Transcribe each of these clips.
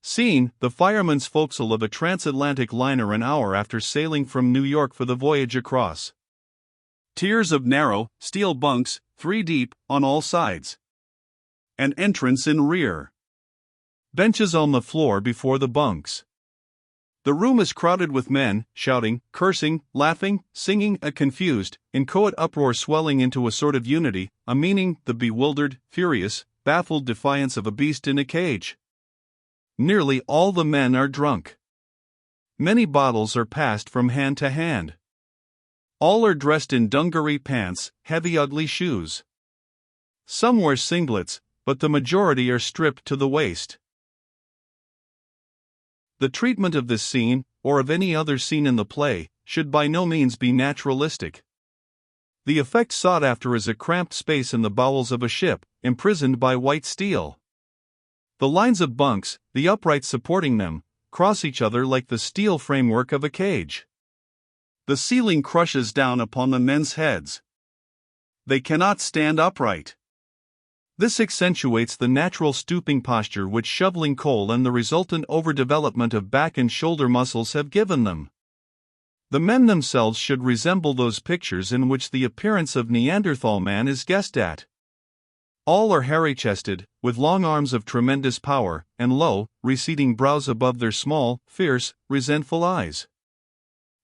Scene: the fireman's forecastle of a transatlantic liner an hour after sailing from New York for the voyage across. Tiers of narrow, steel bunks, 3 deep, on all sides. An entrance in rear. Benches on the floor before the bunks. The room is crowded with men, shouting, cursing, laughing, singing, a confused, inchoate uproar swelling into a sort of unity, a meaning, the bewildered, furious, baffled defiance of a beast in a cage. Nearly all the men are drunk. Many bottles are passed from hand to hand. All are dressed in dungaree pants, heavy ugly shoes. Some wear singlets, but the majority are stripped to the waist. The treatment of this scene, or of any other scene in the play, should by no means be naturalistic. The effect sought after is a cramped space in the bowels of a ship, imprisoned by white steel. The lines of bunks, the uprights supporting them, cross each other like the steel framework of a cage. The ceiling crushes down upon the men's heads. They cannot stand upright. This accentuates the natural stooping posture which shoveling coal and the resultant overdevelopment of back and shoulder muscles have given them. The men themselves should resemble those pictures in which the appearance of Neanderthal man is guessed at. All are hairy-chested, with long arms of tremendous power, and low, receding brows above their small, fierce, resentful eyes.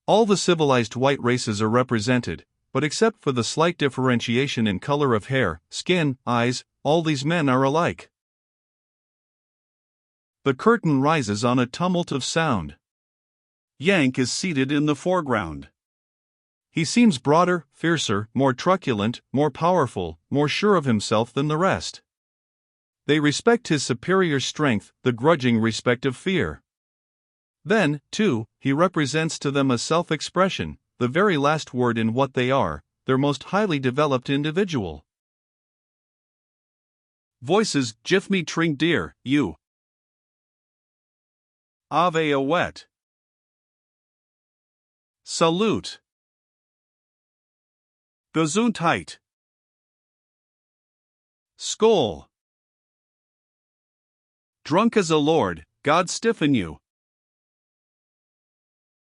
All the civilized white races are represented, but except for the slight differentiation in color of hair, skin, eyes, all these men are alike. The curtain rises on a tumult of sound. Yank is seated in the foreground. He seems broader, fiercer, more truculent, more powerful, more sure of himself than the rest. They respect his superior strength, the grudging respect of fear. Then, too, he represents to them a self-expression, the very last word in what they are, their most highly developed individual. Voices: Jiff me trink dear, you. Ave a wet. Salute. Gesundheit. Skål. Drunk as a lord, God stiffen you.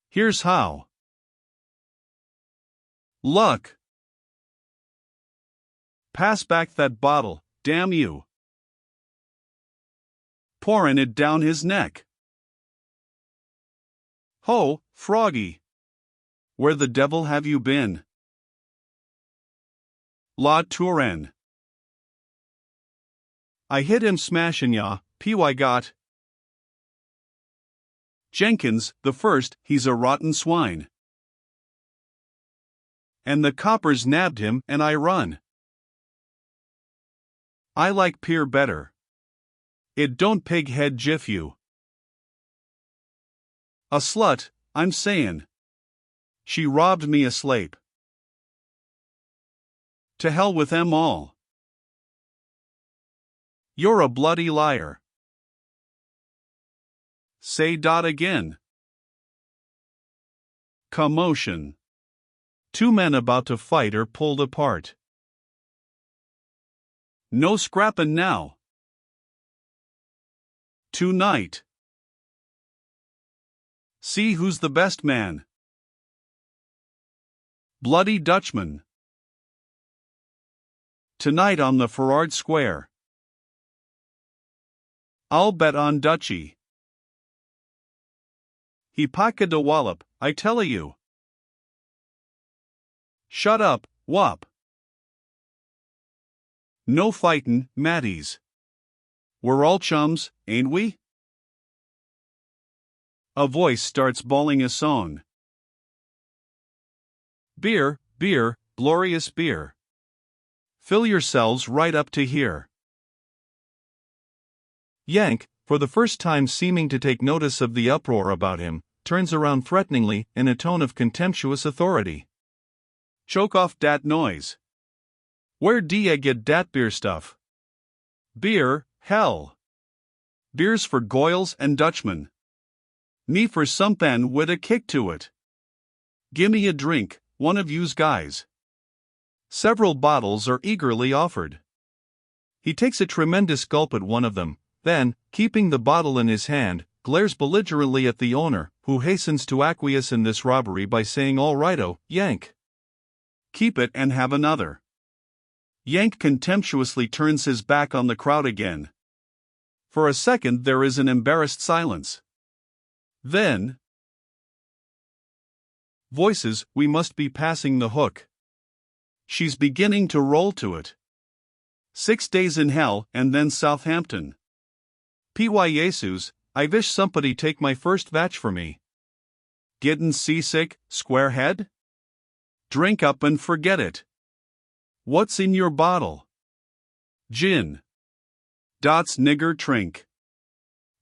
Here's how. Luck. Pass back that bottle, damn you. Pouring it down his neck. Ho, Froggy. Where the devil have you been? La Touraine. I hit him smashin' ya, P.Y. got. Jenkins, the first, he's a rotten swine. And the coppers nabbed him and I run. I like Pier better. It don't pig head jiff you. A slut, I'm sayin'. She robbed me asleep. To hell with them all. You're a bloody liar. Say dot again. Commotion. 2 men about to fight are pulled apart. No scrappin' now. Tonight. See who's the best man. Bloody Dutchman. Tonight on the Ferrard Square. I'll bet on Dutchy. He packed a wallop, I tell you. Shut up, wop. No fightin', Matties. We're all chums, ain't we? A voice starts bawling a song. Beer, beer, glorious beer. Fill yourselves right up to here. Yank, for the first time seeming to take notice of the uproar about him, turns around threateningly in a tone of contemptuous authority. Choke off dat noise. Where d'ya get dat beer stuff? Beer, hell. Beer's for Goyles and Dutchmen. Me for somethin' wid a kick to it. Gimme a drink, one of yous guys. Several bottles are eagerly offered. He takes a tremendous gulp at one of them, then, keeping the bottle in his hand, glares belligerently at the owner, who hastens to acquiesce in this robbery by saying, "All righto, Yank. Keep it and have another." Yank contemptuously turns his back on the crowd again. For a second there is an embarrassed silence. Then, voices, "We must be passing the hook. She's beginning to roll to it. 6 days in hell and then Southampton. Py Jesus, I wish somebody take my first vatch for me. Gettin' seasick, squarehead? Drink up and forget it. What's in your bottle? Gin. Dots nigger trink.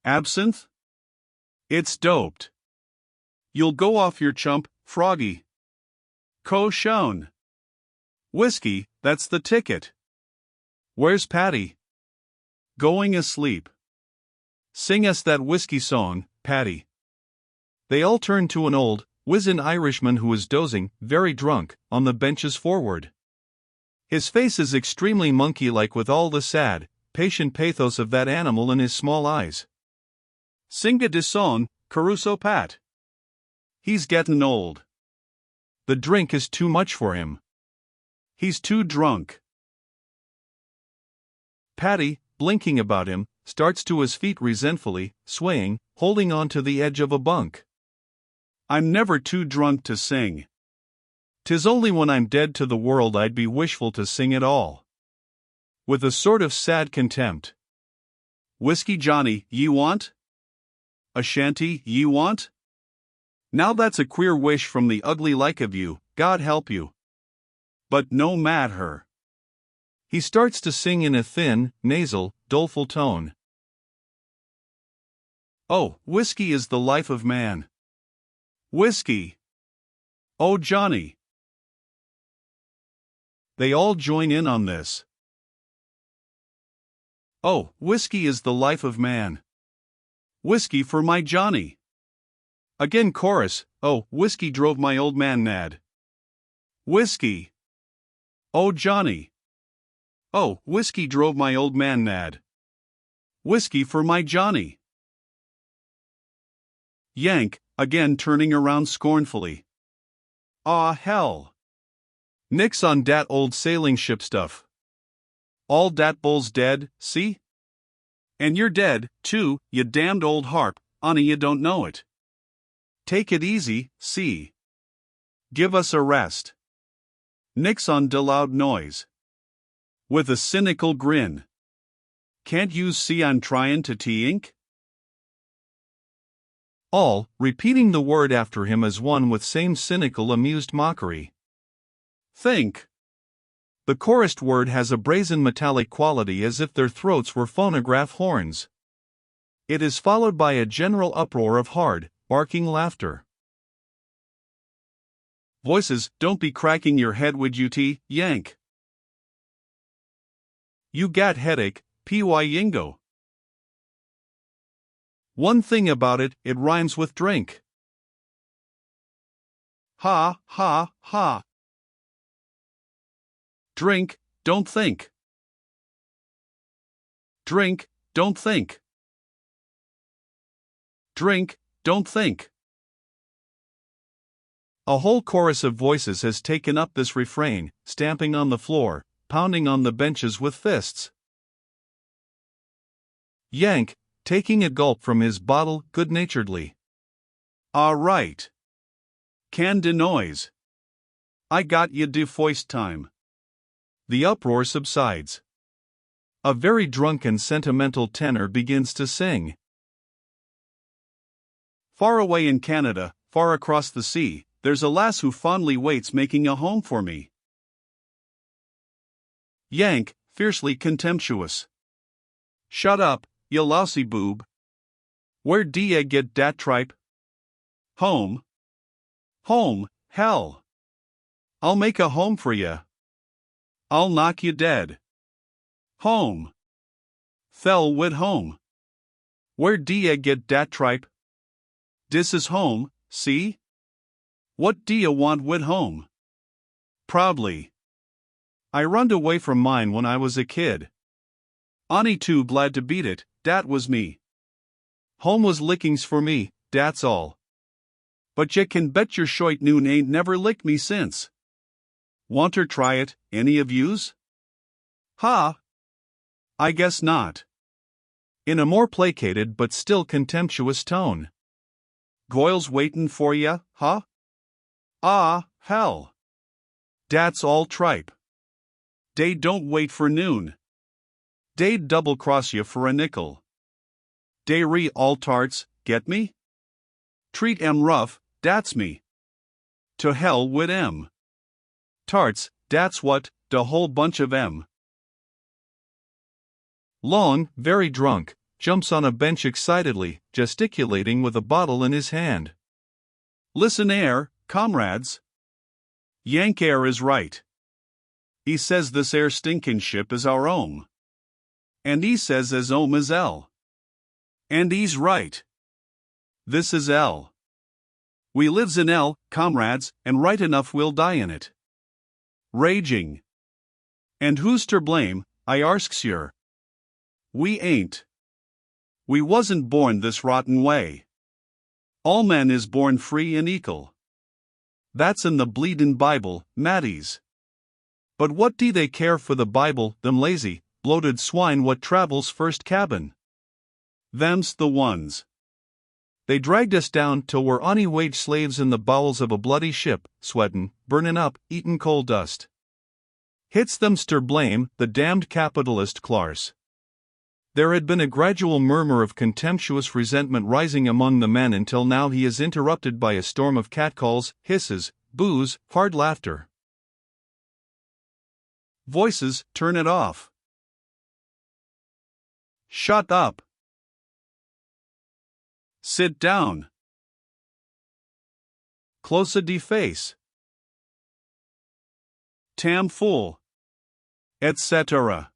Absinthe? It's doped. You'll go off your chump, froggy. Co-shown. Whiskey, that's the ticket. Where's Patty? Going asleep. Sing us that whiskey song, Patty." They all turn to an old, wizened Irishman who is dozing, very drunk, on the benches forward. His face is extremely monkey-like with all the sad, patient pathos of that animal in his small eyes. "Singa de song, Caruso Pat. He's gettin' old. The drink is too much for him. He's too drunk." Patty, blinking about him, starts to his feet resentfully, swaying, holding on to the edge of a bunk. "I'm never too drunk to sing. 'Tis only when I'm dead to the world I'd be wishful to sing at all." With a sort of sad contempt. "Whiskey Johnny, ye want? A shanty, ye want? Now that's a queer wish from the ugly like of you, God help you. But no matter." He starts to sing in a thin, nasal, doleful tone. "Oh, whiskey is the life of man. Whiskey. Oh, Johnny." They all join in on this. "Oh, whiskey is the life of man. Whiskey for my Johnny." Again chorus, "Oh, whiskey drove my old man mad. Whiskey. Oh, Johnny. Oh, whiskey drove my old man mad. Whiskey for my Johnny." Yank, again turning around scornfully. "Aw, hell. Nix on dat old sailing ship stuff. All dat bull's dead, see? And you're dead, too, you damned old harp, only you don't know it. Take it easy, see? Give us a rest. Nix on de loud noise." With a cynical grin. "Can't you see I'm tryin' to ink?" All, repeating the word after him as one with same cynical amused mockery. "Think." The chorused word has a brazen metallic quality as if their throats were phonograph horns. It is followed by a general uproar of hard, barking laughter. Voices, "Don't be cracking your head wid you, Yank. You gat headache, py yingo. One thing about it, it rhymes with drink." "Ha, ha, ha. Drink, don't think. Drink, don't think. Drink, don't think." A whole chorus of voices has taken up this refrain, stamping on the floor, pounding on the benches with fists. Yank, taking a gulp from his bottle good-naturedly. "All right. Can de noise. I got ya de foist time." The uproar subsides. A very drunk and sentimental tenor begins to sing. "Far away in Canada, far across the sea, there's a lass who fondly waits making a home for me." Yank, fiercely contemptuous. "Shut up, you lousy boob. Where d'ye get dat tripe? Home? Home, hell. I'll make a home for ya. I'll knock you dead. Home. Thell wid home. Where d'ye get dat tripe? Dis is home, see? What d'ye want wid home?" Proudly. "I runned away from mine when I was a kid. Ani too glad to beat it, dat was me. Home was lickings for me, dat's all. But ye can bet your shoit noon ain't never licked me since. Wanter try it, any of yous? Ha! I guess not. In a more placated but still contemptuous tone. Goyle's waitin' for ya, huh? Ah, hell. Dat's all tripe. Dey don't wait for noon. Dey'd double-cross you for a nickel. Dey re all tarts, get me? Treat em rough, dat's me. To hell wid em. Tarts, dat's what, da whole bunch of em. Long, very drunk, jumps on a bench excitedly, gesticulating with a bottle in his hand. Listen air, comrades. Yank air is right. He says this air stinkin' ship is our own. And he says as ohm is L. And he's right. This is L. We lives in L, comrades, and right enough we'll die in it. Raging. And who's ter blame, I arsks yer? We ain't. We wasn't born this rotten way. All men is born free and equal. That's in the bleedin' Bible, maddies. But what do they care for the Bible, them lazy, bloated swine what travels first cabin? Them's the ones. They dragged us down till we're any wage slaves in the bowels of a bloody ship, sweatin', burnin' up, eatin' coal dust. Hits them's ter blame, the damned capitalist clars. There had been a gradual murmur of contemptuous resentment rising among the men until now he is interrupted by a storm of catcalls, hisses, boos, hard laughter. Voices, turn it off. Shut up. Sit down. Closa de face. Tam fool. Etc.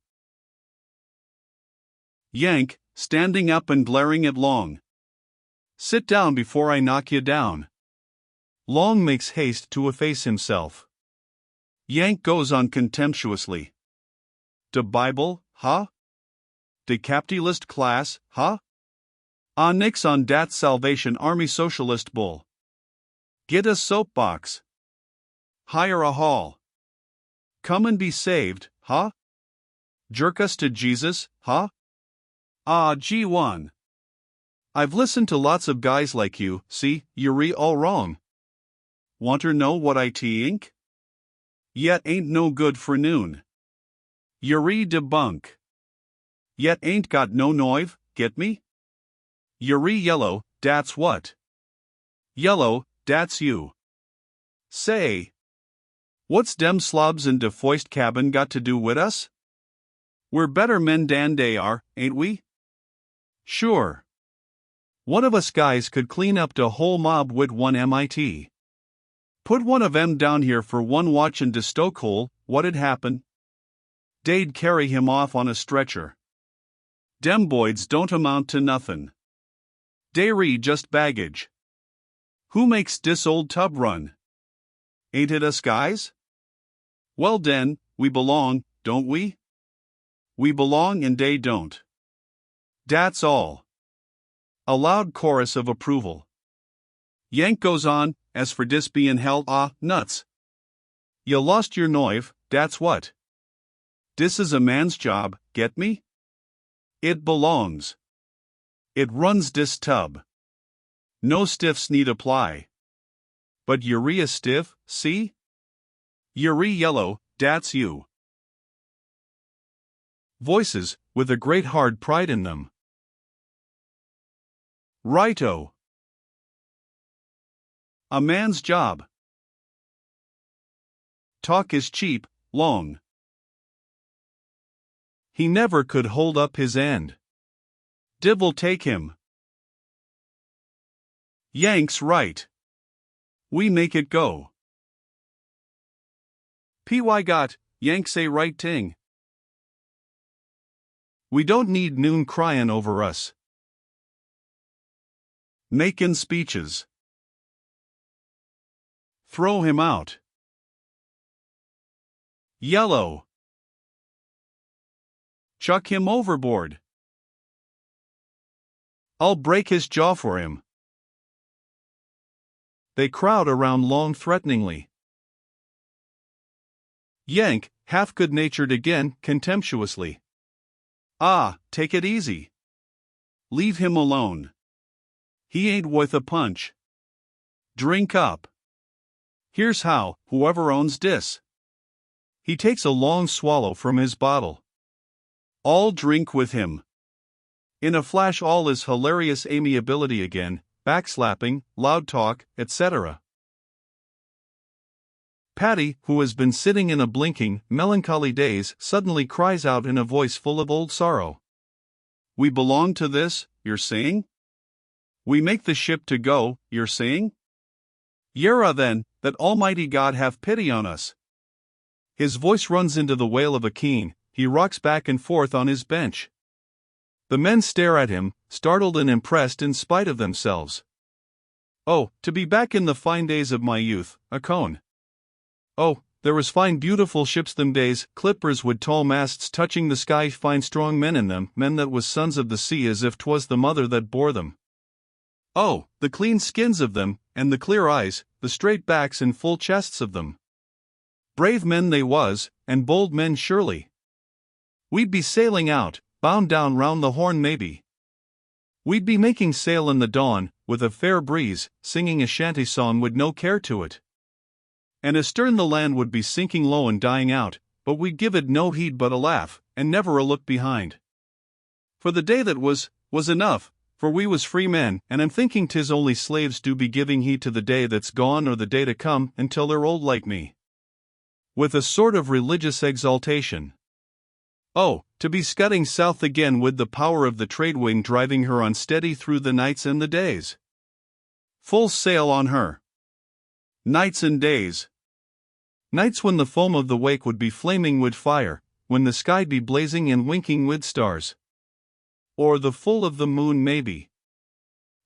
Yank, standing up and glaring at Long. Sit down before I knock you down. Long makes haste to efface himself. Yank goes on contemptuously. De Bible, huh? De capitalist class, huh? Ah, nix on dat Salvation Army socialist bull. Get a soapbox. Hire a hall. Come and be saved, huh? Jerk us to Jesus, huh? Ah, G1. I've listened to lots of guys like you, see, you're all wrong. Wanter know what I think? Yet ain't no good for noon. You're debunk. Yet ain't got no noive, get me? You're yellow, dat's what. Yellow, dat's you. Say. What's dem slobs in de foist cabin got to do wid us? We're better men dan dey are, ain't we? Sure. One of us guys could clean up de whole mob wid one MIT. Put one of em down here for one watchin' de stokehole, what'd happen? Dey'd carry him off on a stretcher. Dem boys don't amount to nothin'. Dey're just baggage. Who makes dis old tub run? Ain't it us guys? Well den, we belong, don't we? We belong and dey don't. Dat's all. A loud chorus of approval. Yank goes on, as for dis bein' hell, ah, nuts. You lost your noive, dat's what. Dis is a man's job, get me? It belongs. It runs dis tub. No stiffs need apply. But you're stiff, see? You're yellow, dat's you. Voices, with a great hard pride in them. Righto. A man's job. Talk is cheap, Long. He never could hold up his end. Div'll take him. Yank's right. We make it go. Py got, Yank say right ting. We don't need noon cryin' over us. Makin' speeches. Throw him out. Yellow. Chuck him overboard. I'll break his jaw for him. They crowd around Long threateningly. Yank, half good-natured again, contemptuously. Ah, take it easy. Leave him alone. He ain't worth a punch. Drink up. Here's how, whoever owns dis. He takes a long swallow from his bottle. All drink with him. In a flash all is hilarious amiability again, backslapping, loud talk, etc. Patty, who has been sitting in a blinking, melancholy daze, suddenly cries out in a voice full of old sorrow. We belong to this, you're saying? We make the ship to go, you're saying? Yera then, that Almighty God have pity on us. His voice runs into the wail of a keen, he rocks back and forth on his bench. The men stare at him, startled and impressed in spite of themselves. Oh, to be back in the fine days of my youth, a cone. Oh, there was fine beautiful ships them days, clippers with tall masts touching the sky, fine strong men in them, men that was sons of the sea as if 'twas the mother that bore them. Oh, the clean skins of them, and the clear eyes, the straight backs and full chests of them. Brave men they was, and bold men surely. We'd be sailing out, bound down round the Horn maybe. We'd be making sail in the dawn, with a fair breeze, singing a shanty song with no care to it. And astern the land would be sinking low and dying out, but we'd give it no heed but a laugh, and never a look behind. For the day that was enough, for we was free men, and I'm thinking 'tis only slaves do be giving heed to the day that's gone or the day to come, until they're old like me. With a sort of religious exaltation. Oh, to be scudding south again with the power of the trade wind driving her unsteady through the nights and the days. Full sail on her. Nights and days. Nights when the foam of the wake would be flaming with fire, when the sky'd be blazing and winking with stars. Or the full of the moon maybe.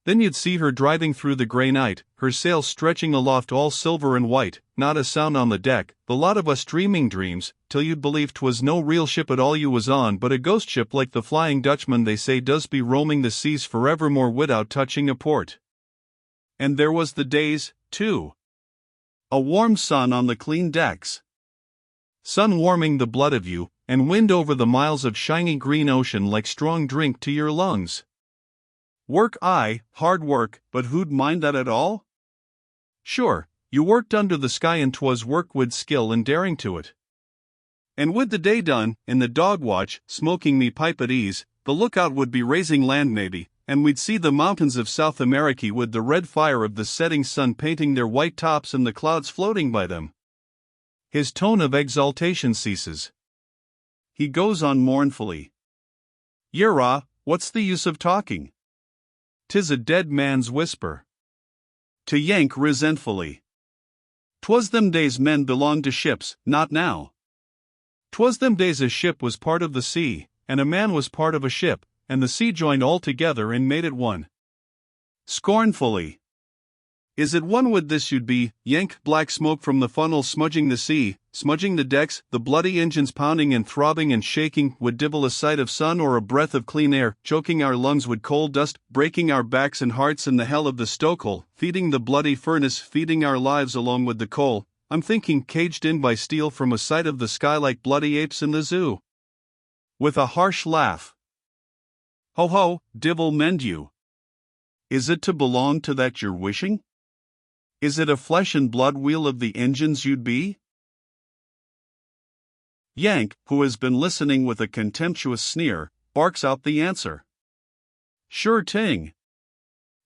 Then you'd see her driving through the grey night, her sails stretching aloft all silver and white, not a sound on the deck, the lot of us dreaming dreams, till you'd believe 'twas no real ship at all you was on but a ghost ship like the Flying Dutchman they say does be roaming the seas forevermore without touching a port. And there was the days, too. A warm sun on the clean decks. Sun warming the blood of you, and wind over the miles of shiny green ocean like strong drink to your lungs. Work aye, hard work, but who'd mind that at all? Sure, you worked under the sky and 'twas work with skill and daring to it. And with the day done, in the dog watch, smoking me pipe at ease, the lookout would be raising land maybe, and we'd see the mountains of South America with the red fire of the setting sun painting their white tops and the clouds floating by them. His tone of exaltation ceases. He goes on mournfully. Yera, what's the use of talking? 'Tis a dead man's whisper. To Yank resentfully. 'Twas them days men belonged to ships, not now. 'Twas them days a ship was part of the sea, and a man was part of a ship, and the sea joined all together and made it one. Scornfully. Is it one with this you'd be, Yank? Black smoke from the funnel smudging the sea, smudging the decks, the bloody engines pounding and throbbing and shaking, would divil a sight of sun or a breath of clean air, choking our lungs with coal dust, breaking our backs and hearts in the hell of the stokehole, feeding the bloody furnace, feeding our lives along with the coal. I'm thinking caged in by steel from a sight of the sky like bloody apes in the zoo. With a harsh laugh. Ho ho, divil mend you. Is it to belong to that you're wishing? Is it a flesh and blood wheel of the engines you'd be? Yank, who has been listening with a contemptuous sneer, barks out the answer. Sure ting.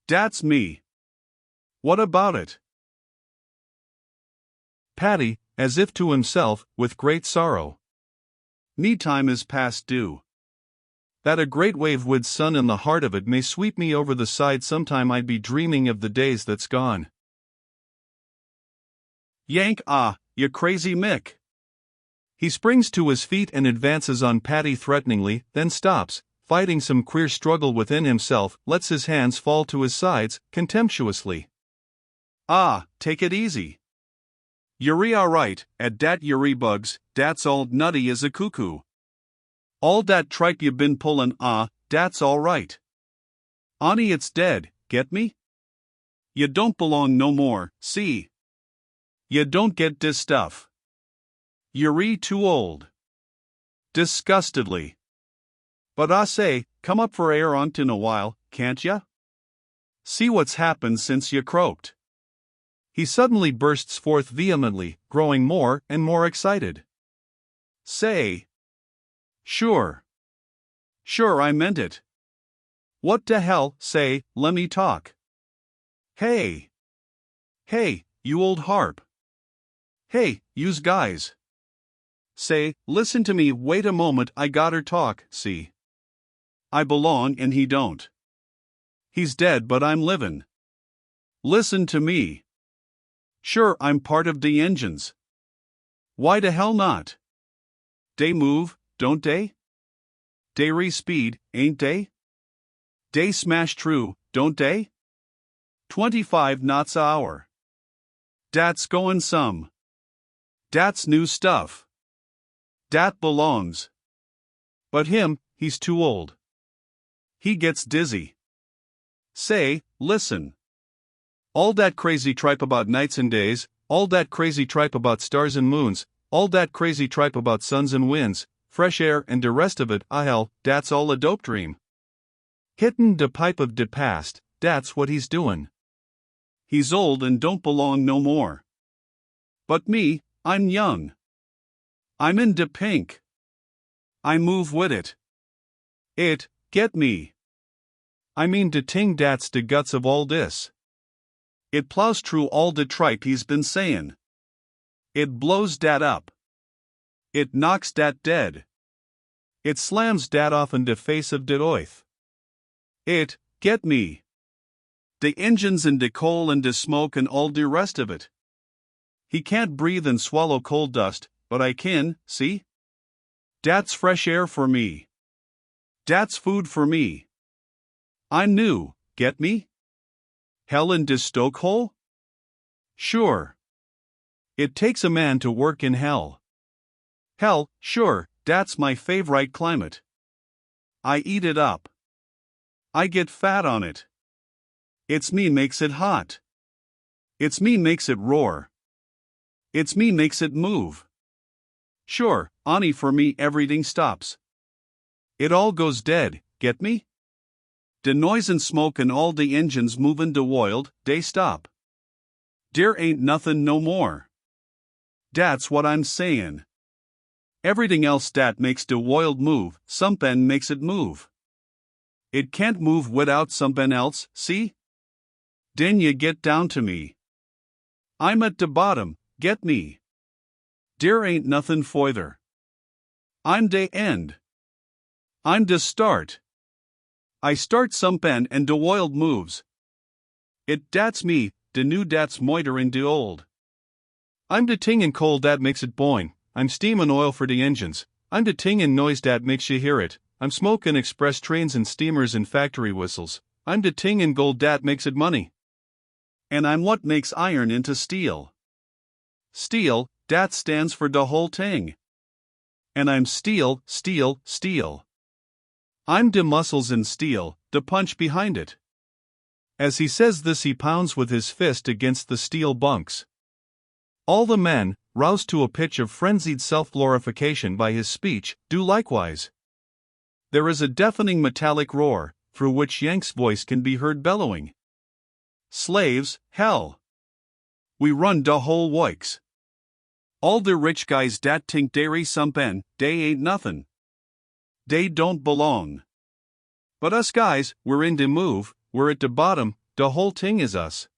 Dat's me. What about it? Patty, as if to himself, with great sorrow. Me time is past due. That a great wave with sun in the heart of it may sweep me over the side sometime I'd be dreaming of the days that's gone. Yank, ah, you crazy Mick. He springs to his feet and advances on Patty threateningly, then stops, fighting some queer struggle within himself, lets his hands fall to his sides, contemptuously. Ah, take it easy. You're alright, at dat you're bugs, dat's all nutty as a cuckoo. All dat tripe you been pullin', dat's all right. Ani it's dead, get me? You don't belong no more, see? You don't get dis stuff. You're too old. Disgustedly. But I say, come up for air on't in a while, can't ya? See what's happened since you croaked. He suddenly bursts forth vehemently, growing more and more excited. Say. Sure. Sure I meant it. What the hell, say, lemme talk. Hey. Hey, you old harp. Hey, yous guys. Say, listen to me, wait a moment, I gotta talk, see. I belong and he don't. He's dead but I'm livin'. Listen to me. Sure I'm part of de engines. Why the hell not? Dey move, don't dey? Dey re-speed, ain't dey? Dey smash through, don't dey? 25 knots a hour. Dat's goin' some. Dat's new stuff. Dat belongs. But him, he's too old. He gets dizzy. Say, listen. All dat crazy tripe about nights and days, all dat crazy tripe about stars and moons, all dat crazy tripe about suns and winds, fresh air and de rest of it, hell, dat's all a dope dream. Hittin' de pipe of de past, dat's what he's doin'. He's old and don't belong no more. But me, I'm young. I'm in de pink. I move wid it. It, get me. I mean de ting dat's de guts of all dis. It plows through all de tripe he's been sayin'. It blows dat up. It knocks dat dead. It slams dat off in de face of de oith. It, get me. De engines and de coal and de smoke and all de rest of it. He can't breathe and swallow coal dust, but I can, see? Dat's fresh air for me. Dat's food for me. I'm new, get me? Hell in de stoke hole? Sure. It takes a man to work in hell. Hell, sure, dat's my favorite climate. I eat it up. I get fat on it. It's me makes it hot. It's me makes it roar. It's me makes it move. Sure, Ani for me everything stops. It all goes dead, get me? De noise and smoke and all de engines movin' de world, dey stop. Dere ain't nothin' no more. Dat's what I'm sayin'. Everything else dat makes de world move, somethin' makes it move. It can't move without somethin' else, see? Den you get down to me. I'm at de bottom, get me? Dere ain't nothin' foither. I'm de end. I'm de start. I start somethin' and de world moves. It dat's me, de new dat's moiter in de old. I'm de ting and coal dat makes it boin, I'm steam and oil for de engines, I'm de ting and noise dat makes you hear it, I'm smoke and express trains and steamers and factory whistles, I'm de ting and gold dat makes it money. And I'm what makes iron into steel. Steel, dat stands for de whole ting. And I'm steel, steel, steel. I'm de muscles and steel, de punch behind it. As he says this he pounds with his fist against the steel bunks. All the men, roused to a pitch of frenzied self-glorification by his speech, do likewise. There is a deafening metallic roar, through which Yank's voice can be heard bellowing. Slaves, hell! We run de whole works. All de rich guys dat tink dairy somethin', dey ain't nothin'. Dey don't belong. But us guys, we're in de move, we're at de bottom, de whole ting is us.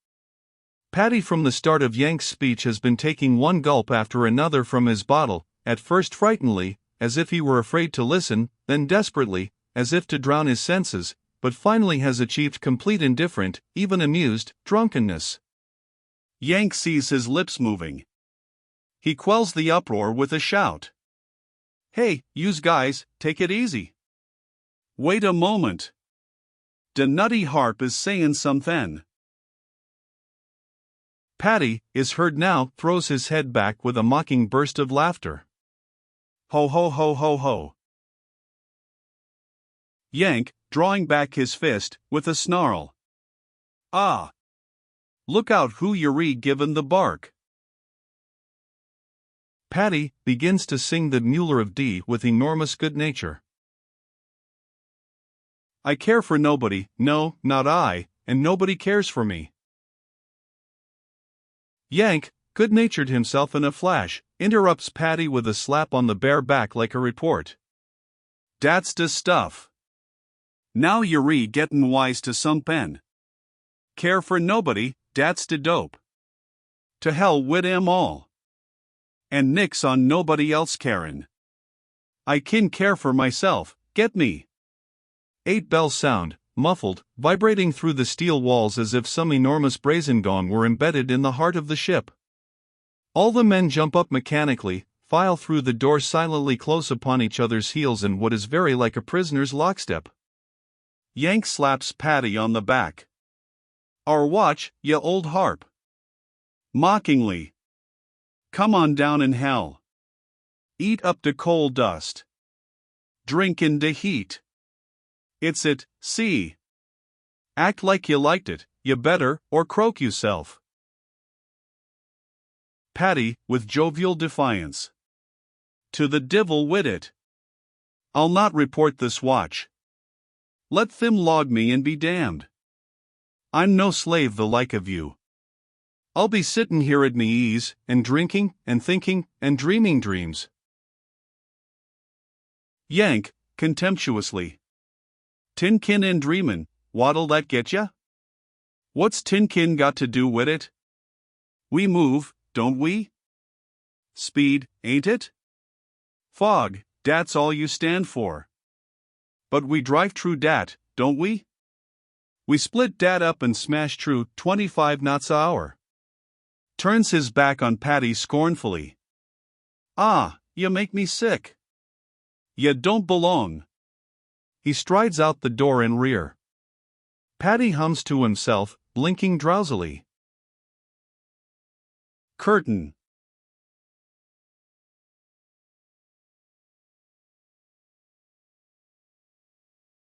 Paddy from the start of Yank's speech has been taking one gulp after another from his bottle, at first frighteningly, as if he were afraid to listen, then desperately, as if to drown his senses, but finally has achieved complete indifferent, even amused, drunkenness. Yank sees his lips moving. He quells the uproar with a shout. Hey, yous guys, take it easy. Wait a moment. De nutty harp is sayin' somethin'. Paddy, is heard now, throws his head back with a mocking burst of laughter. Ho ho ho ho ho. Yank, drawing back his fist, with a snarl. Ah! Look out who you're given the bark. Paddy begins to sing the Mueller of D with enormous good nature. I care for nobody, no, not I, and nobody cares for me. Yank, good-natured himself in a flash, interrupts Paddy with a slap on the bare back like a report. Dat's de stuff. Now you're gettin' wise to somep'n. Care for nobody, dat's de dope. To hell wid 'em all. And nix on nobody else carin'. I kin care for myself, get me. 8 bells sound, muffled, vibrating through the steel walls as if some enormous brazen gong were embedded in the heart of the ship. All the men jump up mechanically, file through the door silently close upon each other's heels in what is very like a prisoner's lockstep. Yank slaps Paddy on the back. Our watch, ya old harp. Mockingly. Come on down in hell. Eat up de coal dust. Drink in de heat. It's it, see. Act like you liked it, you better, or croak yourself. Paddy, with jovial defiance. To the divil wid it. I'll not report this watch. Let them log me and be damned. I'm no slave the like of you. I'll be sittin' here at me ease, and drinking, and thinking, and dreaming dreams. Yank, contemptuously. Tinkin and dreamin', what'll that get ya? What's tinkin got to do wid it? We move, don't we? Speed, ain't it? Fog, dat's all you stand for. But we drive true dat, don't we? We split dat up and smash true 25 knots a hour. Turns his back on Paddy scornfully. Ah, you make me sick. Ya don't belong. He strides out the door in rear. Paddy hums to himself, blinking drowsily. Curtain.